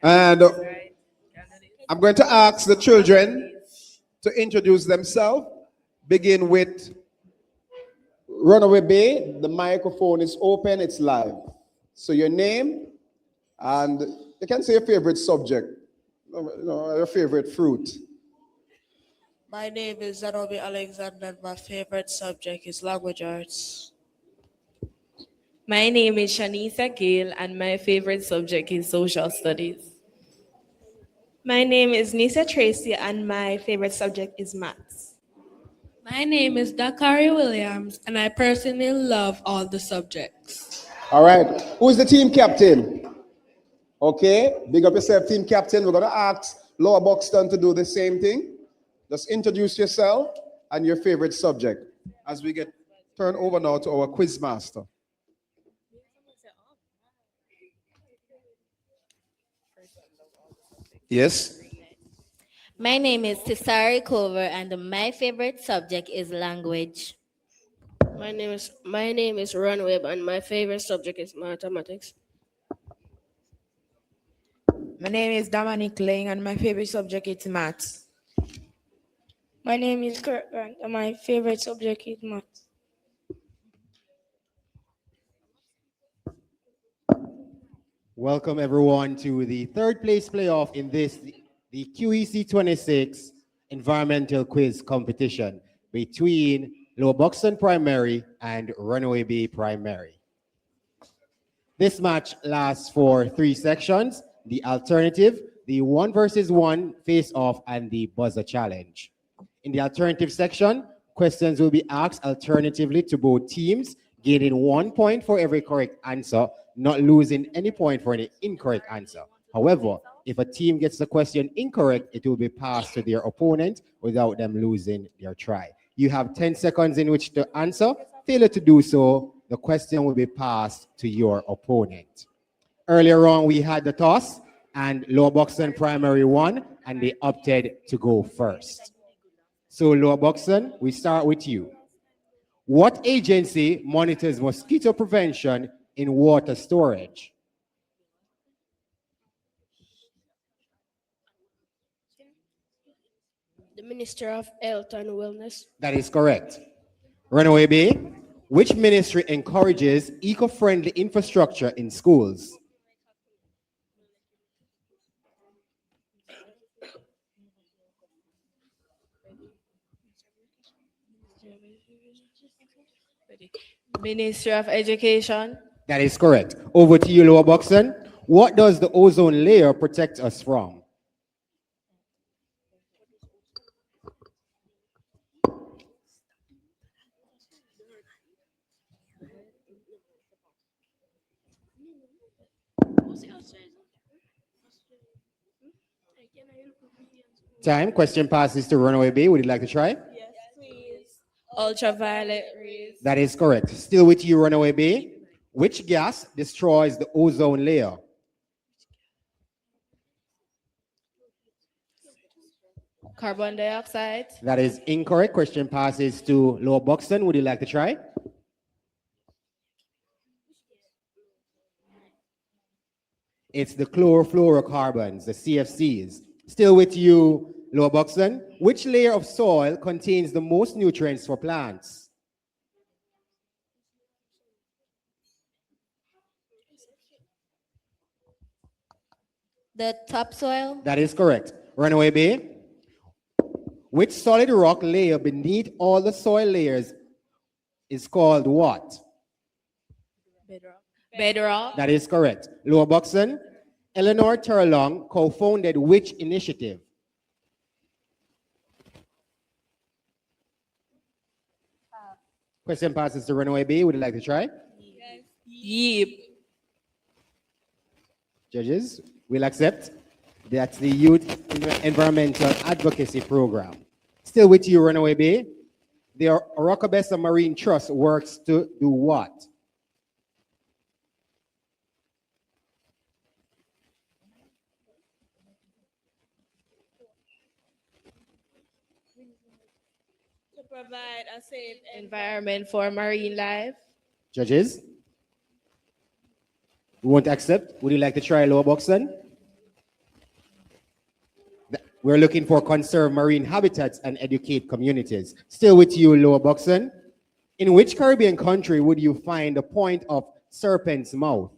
And I'm going to ask the children to introduce themselves. Begin with Runaway Bay. The microphone is open, it's live. So your name, and you can say your favorite subject, your favorite fruit. My name is Zanobi Alexander and my favorite subject is language arts. My name is Shanisa Gale, and my favorite subject is social studies. My name is Nisa Tracy, and my favorite subject is maths. My name is Dakari Williams, and I personally love all the subjects. All right. Who's the team captain? Okay. Big up yourself, team captain. We're going to ask Lower Buxton to do the same thing. Just introduce yourself and your favorite subject as we get turned over now to our quiz master. Yes. My name is Tisari Cover, and my favorite subject is language. My name is Runaway, and my favorite subject is mathematics. My name is Dominic Lang, and my favorite subject is maths. My name is Kurt Grant, and my favorite subject is maths. Welcome everyone to the third place playoff in the QEC 26 environmental quiz competition between Lower Buxton Primary and Runaway Bay Primary. This match lasts for 3 sections: the alternative, the 1 versus 1 face-off, and the buzzer challenge. In the alternative section, questions will be asked alternatively to both teams, gaining 1 point for every correct answer, not losing any point for any incorrect answer. However, if a team gets the question incorrect, it will be passed to their opponent without them losing their try. You have 10 seconds in which to answer. Failure to do so, the question will be passed to your opponent. Earlier on, we had the toss, and Lower Buxton Primary won, and they opted to go first. So, Lower Buxton, we start with you. What agency monitors mosquito prevention in water storage? The Minister of Health and Wellness. That is correct. Runaway Bay, which ministry encourages eco-friendly infrastructure in schools? Ministry of Education. That is correct. Over to you, Lower Buxton. What does the ozone layer protect us from? Time. Question passes to Runaway Bay. Would you like to try? Yes, please. Ultraviolet rays. That is correct. Still with you, Runaway Bay. Which gas destroys the ozone layer? Carbon dioxide. That is incorrect. Question passes to Lower Buxton. Would you like to try? It's the chlorofluorocarbons, the CFCs. Still with you, Lower Buxton. Which layer of soil contains the most nutrients for plants? The topsoil. That is correct. Runaway Bay. Which solid rock layer beneath all the soil layers is called what? Bedrock. That is correct. Lower Buxton. Eleanor Turlong co-founded which initiative? Question passes to Runaway Bay. Would you like to try? Yeep. Judges, we'll accept. That's the Youth Environmental Advocacy Program. Still with you, Runaway Bay. The Rockabessa Marine Trust works to do what? To provide a safe environment for marine life. Judges, we won't accept. Would you like to try Lower Buxton? We're looking for conserve marine habitats and educate communities. Still with you, Lower Buxton. In which Caribbean country would you find the point of Serpent's Mouth?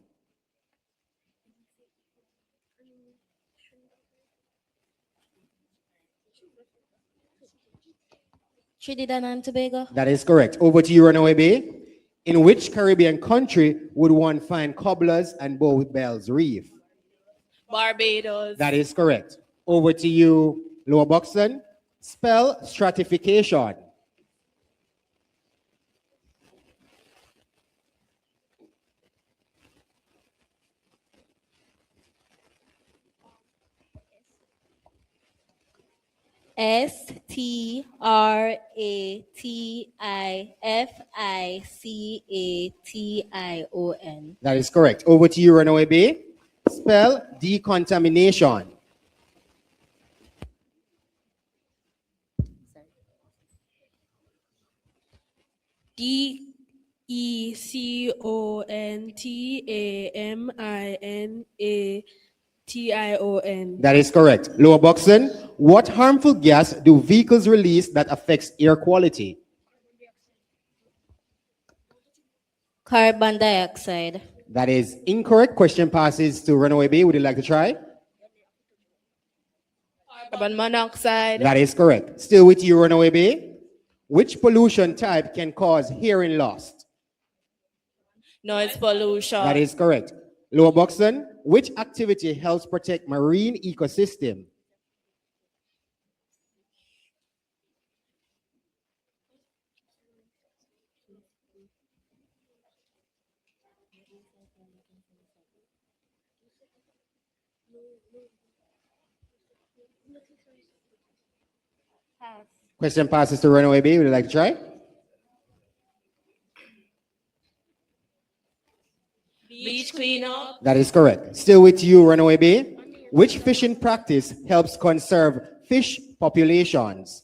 Trinidad and Tobago. That is correct. Over to you, Runaway Bay. In which Caribbean country would one find Cobblers and Bow Bells Reef? Barbados. That is correct. Over to you, Lower Buxton. Spell stratification. Stratification. That is correct. Over to you, Runaway Bay. Spell decontamination. DECONTAMINATION. That is correct. Lower Buxton, what harmful gas do vehicles release that affects air quality? Carbon dioxide. That is incorrect. Question passes to Runaway Bay. Would you like to try? Carbon monoxide. That is correct. Still with you, Runaway Bay. Which pollution type can cause hearing loss? Noise pollution. That is correct. Lower Buxton, which activity helps protect marine ecosystem? Question passes to Runaway Bay. Would you like to try? Beach cleanup. That is correct. Still with you, Runaway Bay. Which fishing practice helps conserve fish populations?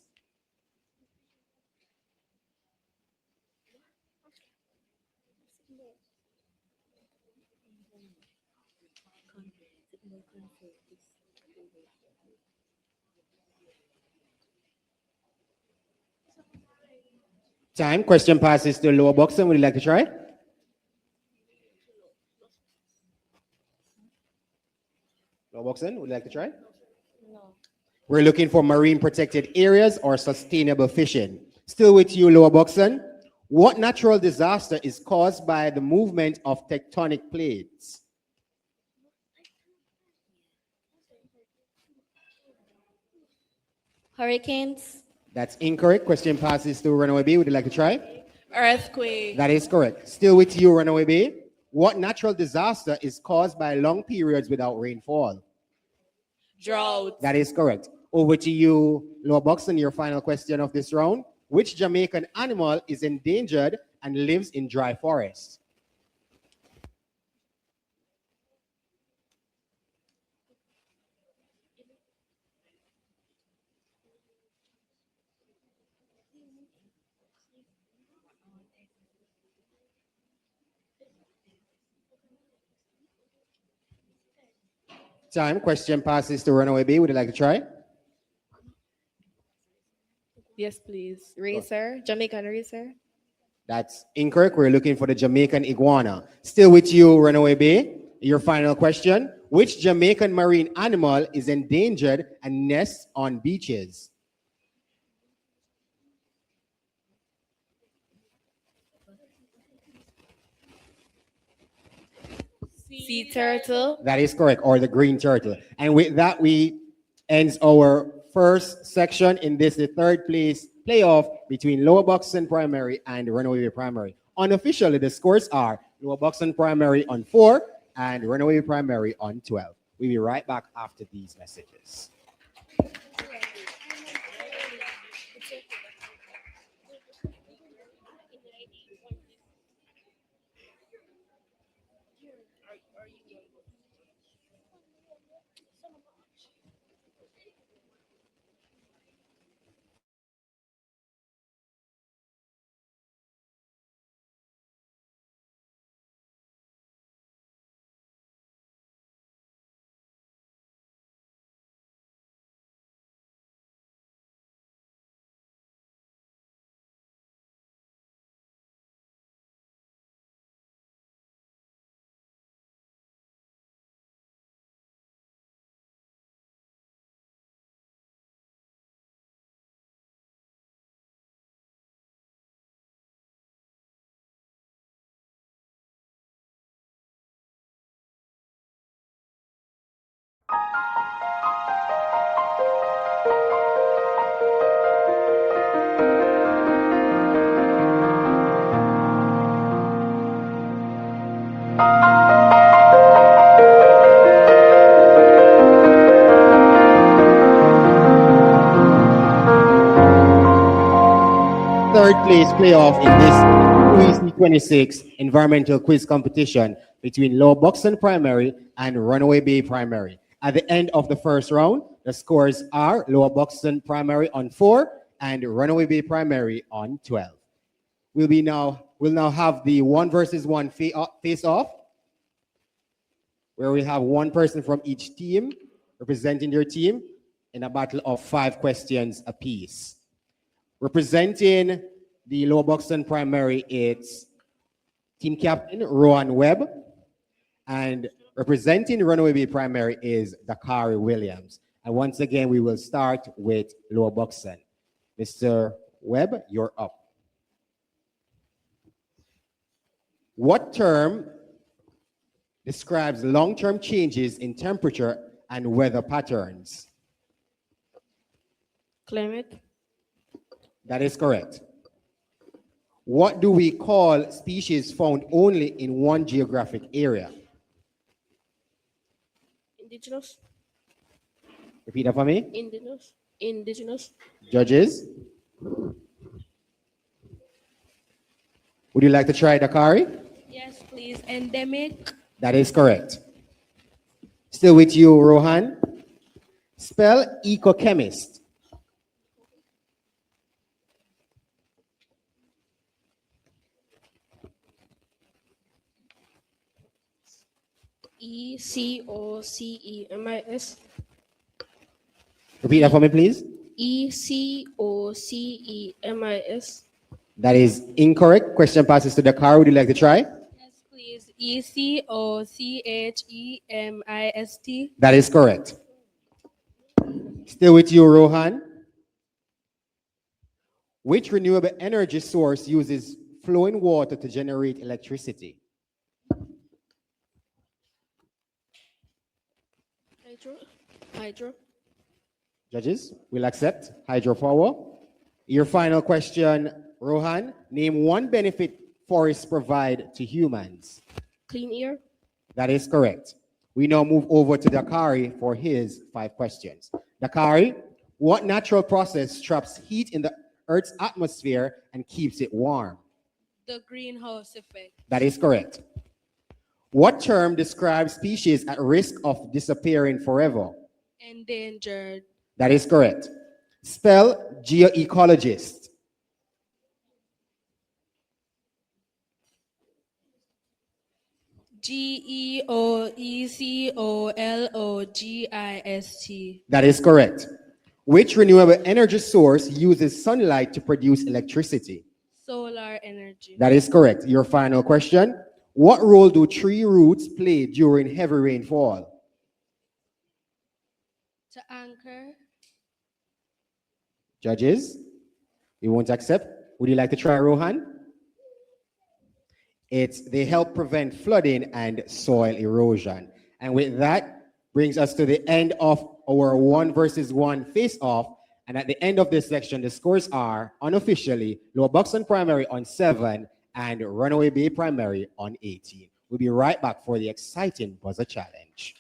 Time. Question passes to Lower Buxton. Would you like to try? Lower Buxton, would you like to try? No. We're looking for marine protected areas or sustainable fishing. Still with you, Lower Buxton. What natural disaster is caused by the movement of tectonic plates? Hurricanes. That's incorrect. Question passes to Runaway Bay. Would you like to try? Earthquake. That is correct. Still with you, Runaway Bay. What natural disaster is caused by long periods without rainfall? Drought. That is correct. Over to you, Lower Buxton, your final question of this round. Which Jamaican animal is endangered and lives in dry forests? Time. Question passes to Runaway Bay. Would you like to try? Yes, please. Racer. Jamaican racer. That's incorrect. We're looking for the Jamaican iguana. Still with you, Runaway Bay. Your final question. Which Jamaican marine animal is endangered and nests on beaches? Sea turtle. That is correct, or the green turtle. And with that, we ends our first section in this, the third place playoff between Lower Buxton Primary and Runaway Primary. Unofficially, the scores are Lower Buxton Primary on 4 and Runaway Primary on 12. We'll be right back after these messages. Third place playoff in this QEC 26 environmental quiz competition between Lower Buxton Primary and Runaway Bay Primary. At the end of the first round, the scores are Lower Buxton Primary on 4 and Runaway Bay Primary on 12. We'll now have the 1 versus 1 face off, where we have one person from each team representing their team in a battle of 5 questions apiece. Representing the Lower Buxton Primary, it's team captain Rowan Webb, and representing Runaway Bay Primary is Dakari Williams. And once again, we will start with Lower Buxton. Mr. Webb, you're up. What term describes long-term changes in temperature and weather patterns? Climate. That is correct. What do we call species found only in one geographic area? Indigenous. Repeat that for me. Indigenous. Indigenous. Judges? Would you like to try Dakari? Yes, please. Endemic. That is correct. Still with you, Rohan. Spell ecochemist. ECOCEMIS. Repeat that for me, please. ECOCEMIS. That is incorrect. Question passes to Dakari. Would you like to try? Yes, please. ECOCHEMIST. That is correct. Still with you, Rohan. Which renewable energy source uses flowing water to generate electricity? Hydro. Judges, will accept hydropower. Your final question, Rohan. Name one benefit forests provide to humans. Clean air. That is correct. We now move over to Dakari for his 5 questions. Dakari, what natural process traps heat in the Earth's atmosphere and keeps it warm? The greenhouse effect. That is correct. What term describes species at risk of disappearing forever? Endangered. That is correct. Spell geoecologist. GEOECOLOGIST. That is correct. Which renewable energy source uses sunlight to produce electricity? Solar energy. That is correct. Your final question. What role do tree roots play during heavy rainfall? To anchor. Judges, you won't accept. Would you like to try, Rohan? They help prevent flooding and soil erosion. And with that, brings us to the end of our 1 versus 1 face-off. And at the end of this section, the scores are unofficially Lower Buxton Primary on 7 and Runaway Bay Primary on 18. We'll be right back for the exciting buzzer challenge.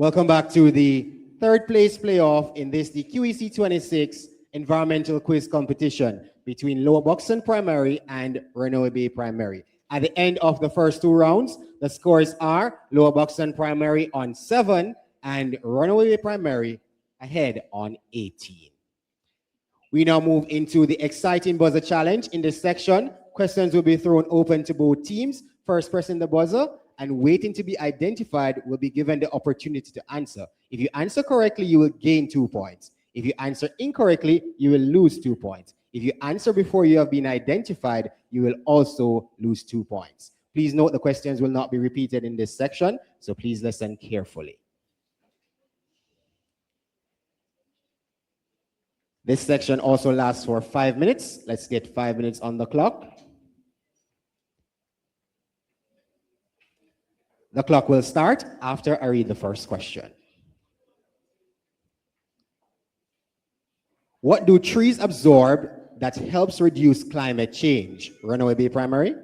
Welcome back to the third place playoff in the QEC 26 environmental quiz competition between Lower Buxton Primary and Runaway Bay Primary. At the end of the first two rounds, the scores are Lower Buxton Primary on 7 and Runaway Bay Primary ahead on 18. We now move into the exciting buzzer challenge. In this section, questions will be thrown open to both teams. First pressing the buzzer and waiting to be identified will be given the opportunity to answer. If you answer correctly, you will gain 2 points. If you answer incorrectly, you will lose 2 points. If you answer before you have been identified, you will also lose 2 points. Please note the questions will not be repeated in this section, so please listen carefully. This section also lasts for 5 minutes. Let's get 5 minutes on the clock. The clock will start after I read the first question. What do trees absorb that helps reduce climate change? Runaway Bay Primary?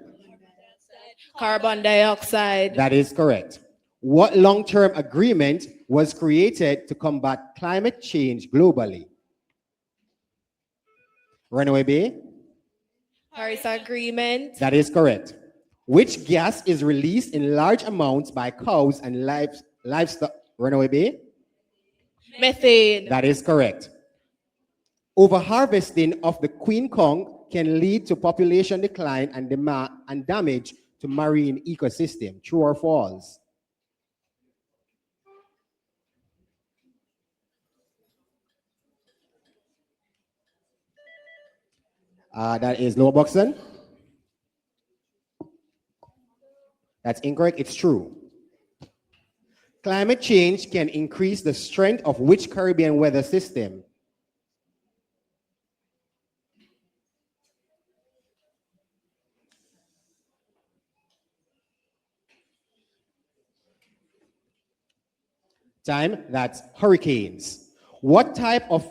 Carbon dioxide. That is correct. What long-term agreement was created to combat climate change globally? Runaway Bay? Paris Agreement. That is correct. Which gas is released in large amounts by cows and livestock? Runaway Bay? Methane. That is correct. Overharvesting of the queen conch can lead to population decline and damage to marine ecosystem. True or false? That is Lower Buxton. That's incorrect. It's true. Climate change can increase the strength of which Caribbean weather system? Time, that's hurricanes. What type of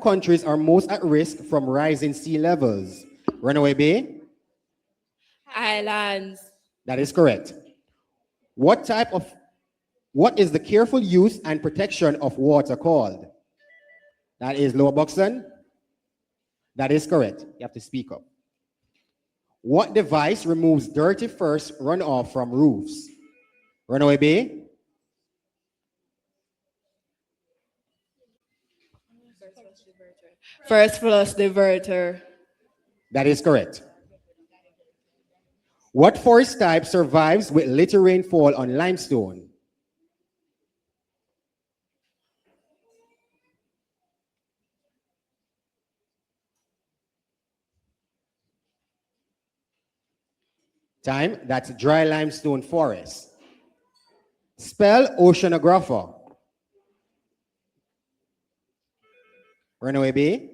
countries are most at risk from rising sea levels? Runaway Bay? Islands. That is correct. What is the careful use and protection of water called? That is Lower Buxton. That is correct. You have to speak up. What device removes dirty first runoff from roofs? Runaway Bay? First flush diverter. That is correct. What forest type survives with little rainfall on limestone? Time, that's dry limestone forest. Spell oceanographer. Runaway Bay?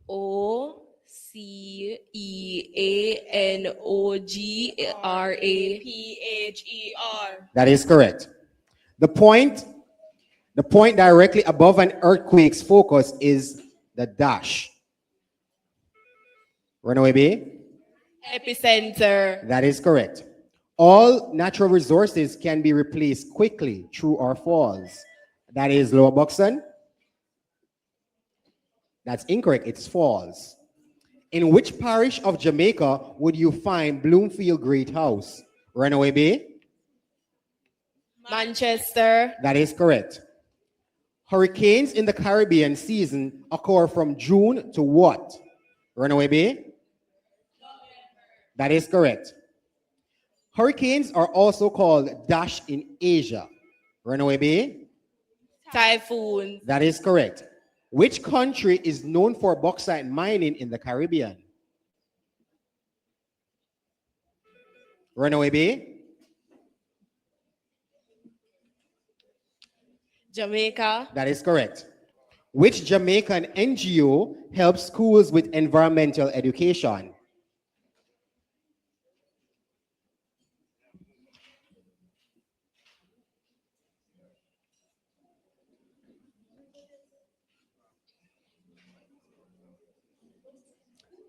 OCEANOGRAPHER. That is correct. The point directly above an earthquake's focus is the dash. Runaway Bay? Epicenter. That is correct. All natural resources can be replaced quickly, true or false? That is Lower Buxton. That's incorrect, it's false. In which parish of Jamaica would you find Bloomfield Great House? Runaway Bay? Manchester. That is correct. Hurricanes in the Caribbean season occur from June to what? Runaway Bay? That is correct. Hurricanes are also called dash in Asia. Runaway Bay? Typhoon. That is correct. Which country is known for bauxite mining in the Caribbean? Runaway Bay? Jamaica. That is correct. Which Jamaican NGO helps schools with environmental education?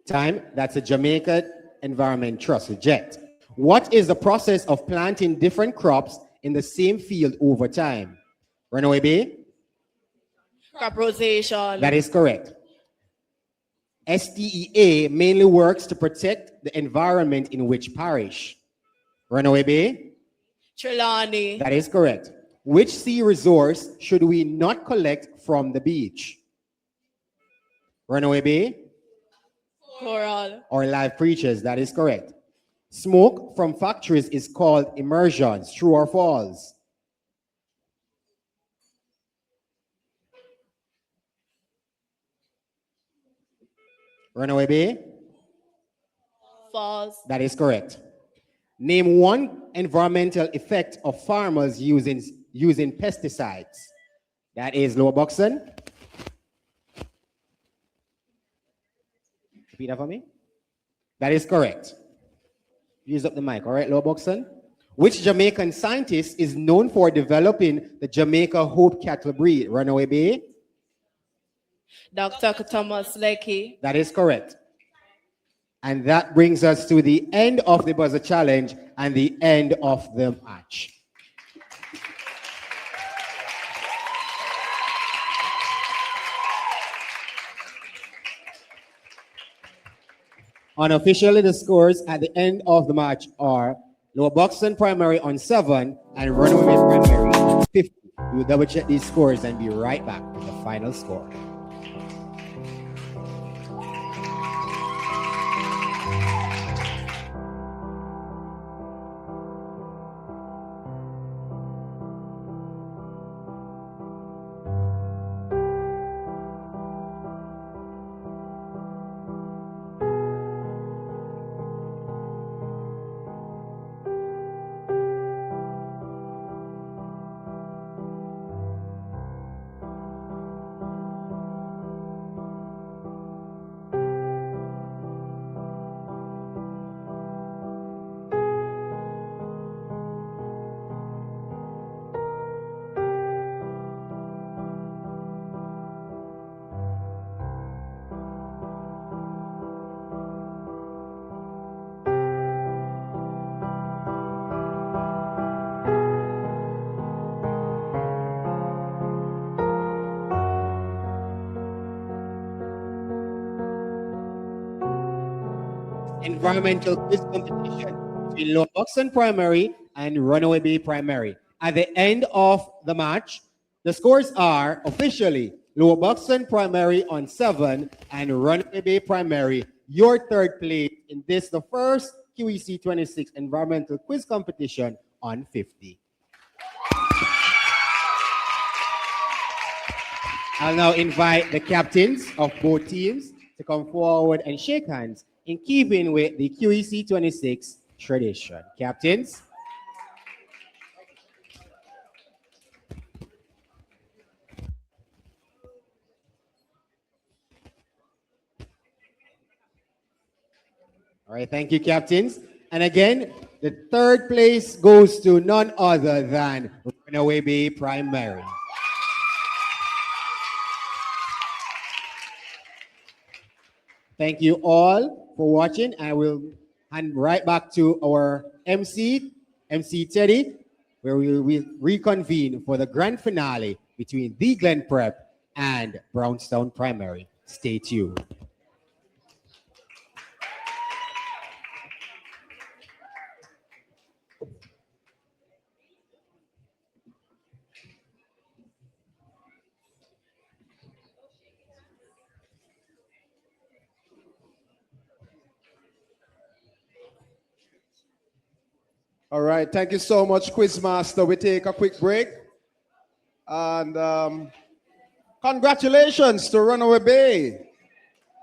Time, that's a Jamaica Environment Trust, JET. What is the process of planting different crops in the same field over time? Runaway Bay? Crop rotation. That is correct. STEA mainly works to protect the environment in which parish? Runaway Bay? Trelawney. That is correct. Which sea resource should we not collect from the beach? Runaway Bay? Coral. Or live creatures, that is correct. Smoke from factories is called immersions, true or false? Runaway Bay? False. That is correct. Name one environmental effect of farmers using pesticides. That is Lower Buxton. Repeat that for me. That is correct. Use up the mic, all right, Lower Buxton? Which Jamaican scientist is known for developing the Jamaica Hope cattle breed? Runaway Bay? Dr. Thomas Leckie. That is correct. And that brings us to the end of the buzzer challenge and the end of the match. Unofficially, the scores at the end of the match are Lower Buxton Primary on 7 and Runaway Primary on 50. We will double check these scores and be right back with the final score. Environmental quiz competition between Lower Buxton Primary and Runaway Bay Primary. At the end of the match, the scores are officially Lower Buxton Primary on 7 and Runaway Bay Primary, your third place in this, the first QEC 26 Environmental Quiz Competition on 50. I'll now invite the captains of both teams to come forward and shake hands in keeping with the QEC 26 tradition. Captains. All right, thank you, captains. And again, the third place goes to none other than Runaway Bay Primary. Thank you all for watching. I will hand right back to our MC Teddy, where we will reconvene for the grand finale between the Glen Prep and Brownstown Primary. Stay tuned. All right, thank you so much, Quizmaster. We take a quick break. And congratulations to Runaway Bay.